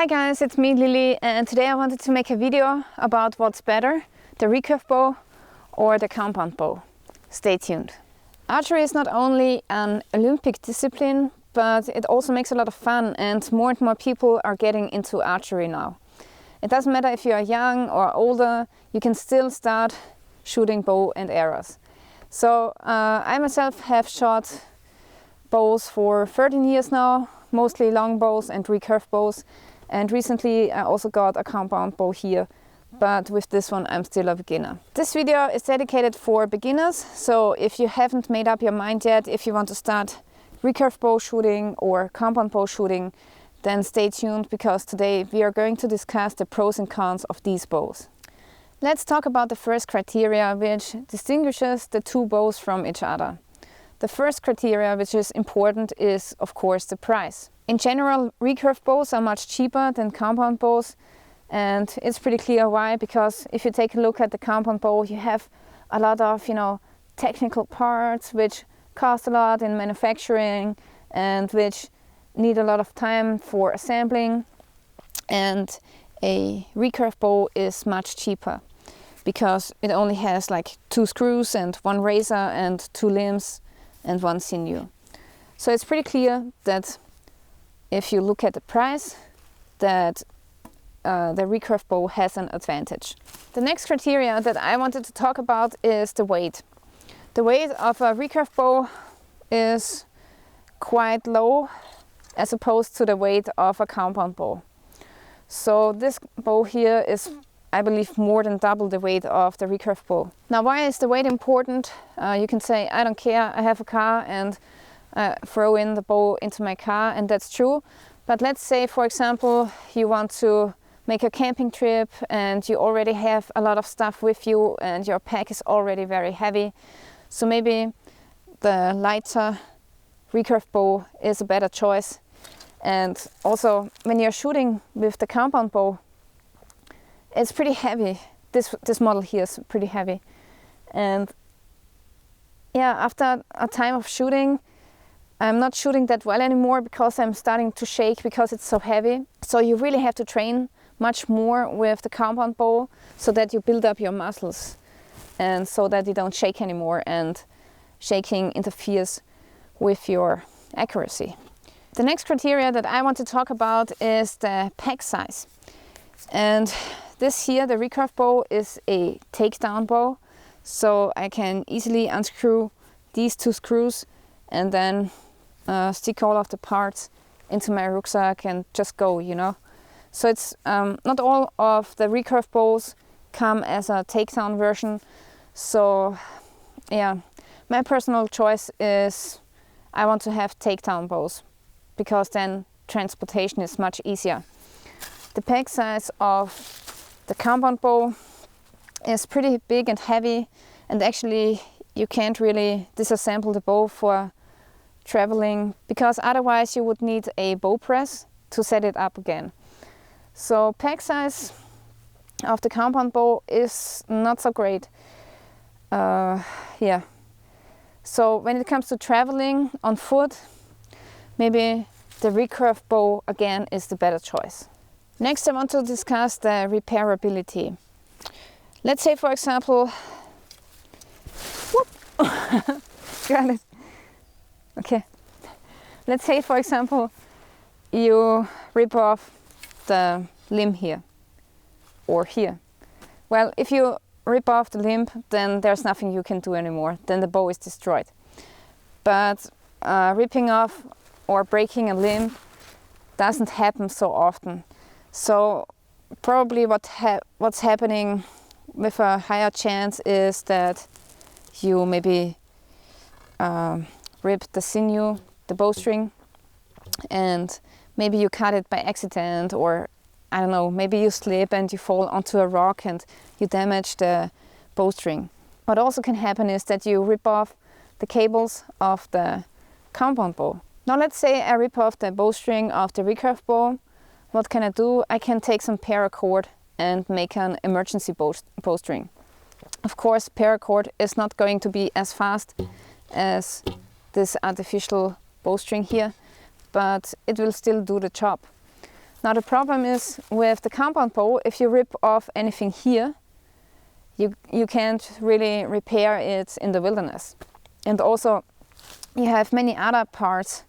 Hi guys, it's me Lily, and today I wanted to make a video about what's better, the recurve bow or the compound bow. Stay tuned. Archery is not only an Olympic discipline, but it also makes a lot of fun, and more people are getting into archery now. It doesn't matter if you are young or older, you can still start shooting bow and arrows. So I myself have shot bows for 13 years now, mostly long bows and recurve bows. And recently I also got a compound bow here, but with this one I'm still a beginner. This video is dedicated for beginners, so if you haven't made up your mind yet, if you want to start recurve bow shooting or compound bow shooting, then stay tuned, because today we are going to discuss the pros and cons of these bows. Let's talk about the first criteria which distinguishes the two bows from each other. The first criteria which is important is, of course, the price. In general, recurve bows are much cheaper than compound bows, and it's pretty clear why, because if you take a look at the compound bow, you have a lot of, technical parts which cost a lot in manufacturing and which need a lot of time for assembling, and a recurve bow is much cheaper because it only has like 2 screws and 1 razor and 2 limbs and 1 sinew. So it's pretty clear that if you look at the price, that the recurve bow has an advantage. The next criteria that I wanted to talk about is the weight. The weight of a recurve bow is quite low as opposed to the weight of a compound bow. So this bow here is, I believe, more than double the weight of the recurve bow. Now, why is the weight important? You can say, I don't care, I have a car and throw in the bow into my car, and that's true. But let's say, for example, you want to make a camping trip and you already have a lot of stuff with you and your pack is already very heavy. So maybe the lighter recurve bow is a better choice. And also, when you're shooting with the compound bow, it's pretty heavy. This model here is pretty heavy. And yeah, after a time of shooting, I'm not shooting that well anymore because I'm starting to shake because it's so heavy. So you really have to train much more with the compound bow so that you build up your muscles and so that you don't shake anymore, and shaking interferes with your accuracy. The next criteria that I want to talk about is the pack size. And this here, the recurve bow, is a takedown bow. So I can easily unscrew these 2 screws and then stick all of the parts into my rucksack and just go, So it's not all of the recurve bows come as a takedown version. So yeah, my personal choice is I want to have takedown bows because then transportation is much easier. The pack size of the compound bow is pretty big and heavy, and actually you can't really disassemble the bow for traveling, because otherwise you would need a bow press to set it up again. So pack size of the compound bow is not so great. Yeah. So when it comes to traveling on foot, maybe the recurve bow again is the better choice. Next I want to discuss the repairability. Let's say, for example, got it. Okay. Let's say, for example, you rip off the limb here or here. Well, if you rip off the limb, then there's nothing you can do anymore. Then the bow is destroyed. But ripping off or breaking a limb doesn't happen so often. So probably what's happening with a higher chance is that you maybe rip the sinew, the bowstring, and maybe you cut it by accident, or I don't know, maybe you slip and you fall onto a rock and you damage the bowstring. What also can happen is that you rip off the cables of the compound bow. Now let's say I rip off the bowstring of the recurve bow. What can I do? I can take some paracord and make an emergency bowstring. Of course, paracord is not going to be as fast as this artificial bowstring here, but it will still do the job. Now the problem is with the compound bow, if you rip off anything here, you can't really repair it in the wilderness. And also you have many other parts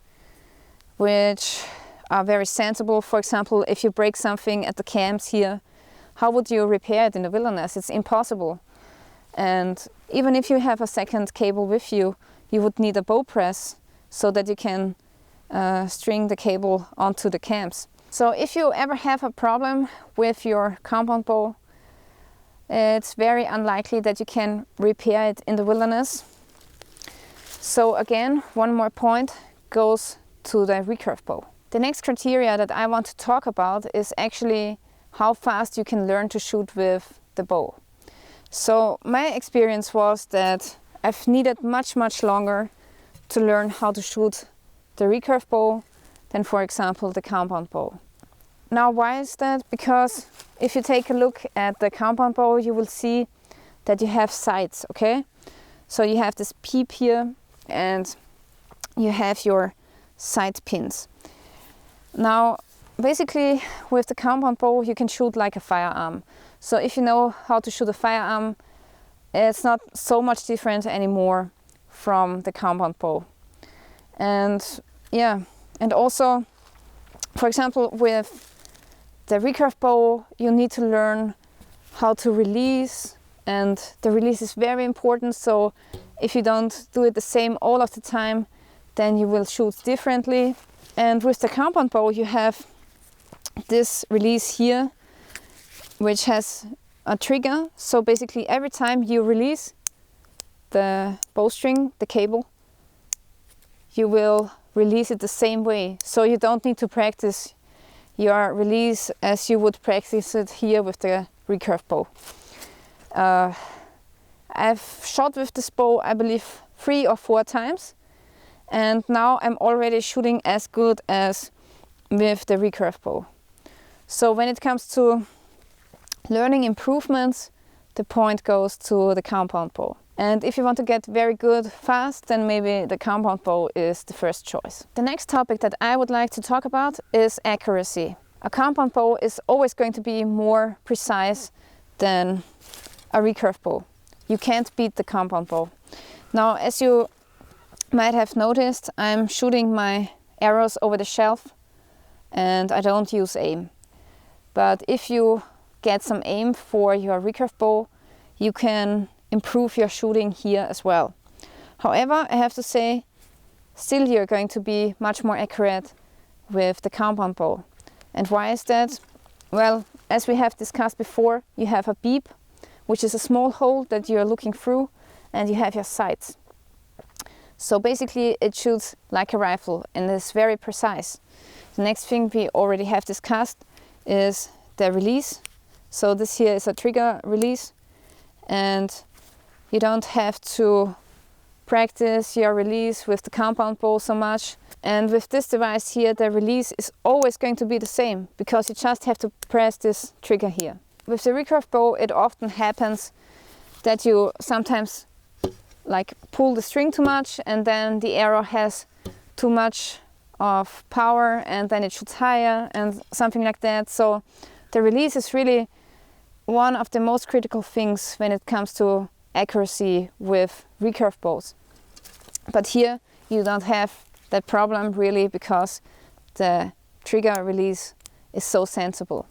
which are very sensible. For example, if you break something at the camps here, how would you repair it in the wilderness? It's impossible. And even if you have a second cable with you, you would need a bow press so that you can string the cable onto the camps. So if you ever have a problem with your compound bow, it's very unlikely that you can repair it in the wilderness. So again, one more point goes to the recurve bow. The next criteria that I want to talk about is actually how fast you can learn to shoot with the bow. So my experience was that I've needed much longer to learn how to shoot the recurve bow than, for example, the compound bow. Now why is that? Because if you take a look at the compound bow, you will see that you have sights, okay? So you have this peep here and you have your sight pins. Now basically with the compound bow you can shoot like a firearm. So if you know how to shoot a firearm, it's not so much different anymore from the compound bow. And yeah, and also, for example, with the recurve bow, you need to learn how to release, and the release is very important. So if you don't do it the same all of the time, then you will shoot differently. And with the compound bow, you have this release here, which has a trigger. So basically every time you release the bowstring, the cable, you will release it the same way. So you don't need to practice your release as you would practice it here with the recurve bow. I've shot with this bow, I believe, 3 or 4 times, and now I'm already shooting as good as with the recurve bow. So when it comes to learning improvements, the point goes to the compound bow. And if you want to get very good fast, then maybe the compound bow is the first choice. The next topic that I would like to talk about is accuracy. A compound bow is always going to be more precise than a recurve bow. You can't beat the compound bow. Now, as you might have noticed, I'm shooting my arrows over the shelf and I don't use aim. But if you get some aim for your recurve bow, you can improve your shooting here as well. However, I have to say, still you're going to be much more accurate with the compound bow. And why is that? Well, as we have discussed before, you have a beep, which is a small hole that you're looking through, and you have your sights. So basically it shoots like a rifle and is very precise. The next thing we already have discussed is the release. So this here is a trigger release, and you don't have to practice your release with the compound bow so much. And with this device here, the release is always going to be the same, because you just have to press this trigger here. With the recurve bow, it often happens that you sometimes like pull the string too much, and then the arrow has too much of power and then it shoots higher and something like that. So the release is really one of the most critical things when it comes to accuracy with recurve bows. But here you don't have that problem really, because the trigger release is so sensible.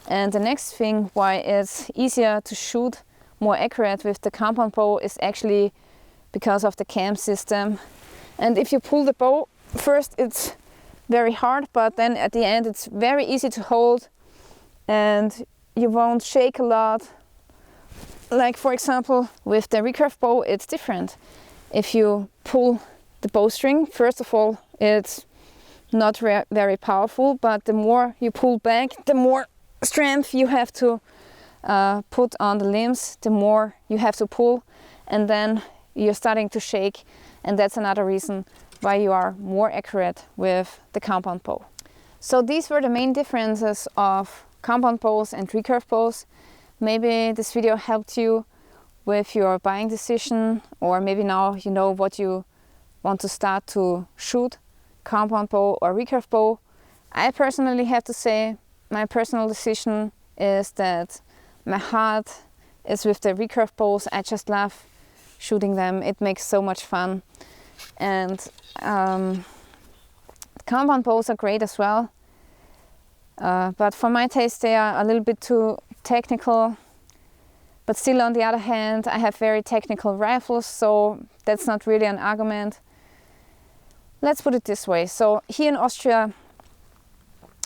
And the next thing why it's easier to shoot more accurate with the compound bow is actually because of the cam system. And if you pull the bow, first it's very hard, but then at the end it's very easy to hold and you won't shake a lot. Like for example with the recurve bow, it's different. If you pull the bowstring, first of all it's not very powerful, but the more you pull back, the more strength you have to put on the limbs, the more you have to pull, and then you're starting to shake, and that's another reason why you are more accurate with the compound bow. So these were the main differences of compound bows and recurve bows. Maybe this video helped you with your buying decision, or maybe now you know what you want to start to shoot, compound bow or recurve bow. I personally have to say my personal decision is that my heart is with the recurve bows. I just love shooting them. It makes so much fun. And compound bows are great as well. But for my taste they are a little bit too technical. But still, on the other hand, I have very technical rifles, so that's not really an argument. Let's put it this way. So here in Austria,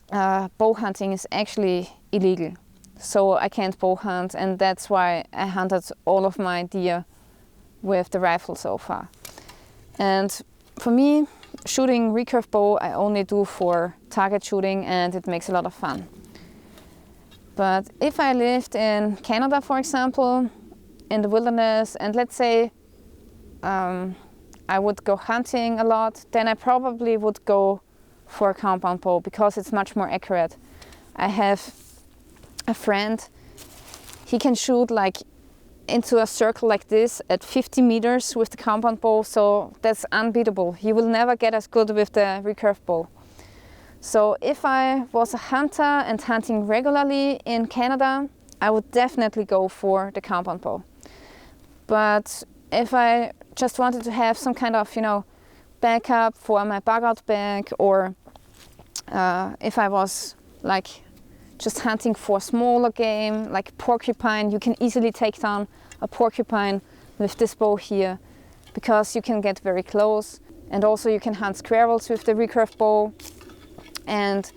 bow hunting is actually illegal. So I can't bow hunt, and that's why I hunted all of my deer with the rifle so far. And for me, shooting recurve bow I only do for target shooting, and it makes a lot of fun. But if I lived in Canada, for example, in the wilderness, and let's say I would go hunting a lot, then I probably would go for a compound bow because it's much more accurate. I have a friend, he can shoot like into a circle like this at 50 meters with the compound bow, so that's unbeatable. You will never get as good with the recurve bow. So if I was a hunter and hunting regularly in Canada, I would definitely go for the compound bow. But if I just wanted to have some kind of, backup for my bug out bag, or if I was like just hunting for smaller game, like porcupine, you can easily take down a porcupine with this bow here, because you can get very close, and also you can hunt squirrels with the recurve bow. And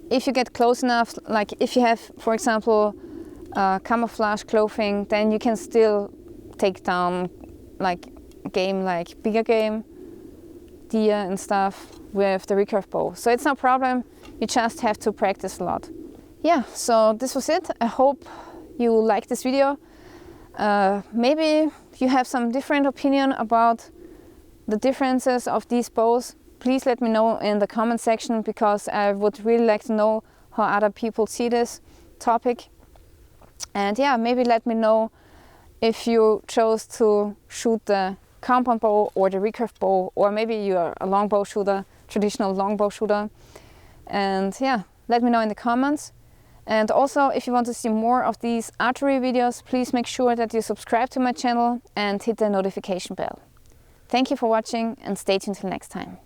if you get close enough, like if you have, for example, camouflage clothing, then you can still take down like game, like bigger game, deer and stuff with the recurve bow. So it's no problem, you just have to practice a lot. Yeah, so this was it. I hope you liked this video. Maybe you have some different opinion about the differences of these bows. Please let me know in the comment section, because I would really like to know how other people see this topic. And yeah, maybe let me know if you chose to shoot the compound bow or the recurve bow, or maybe you are a longbow shooter, traditional longbow shooter. And yeah, let me know in the comments. And also, if you want to see more of these archery videos, please make sure that you subscribe to my channel and hit the notification bell. Thank you for watching, and stay tuned till next time.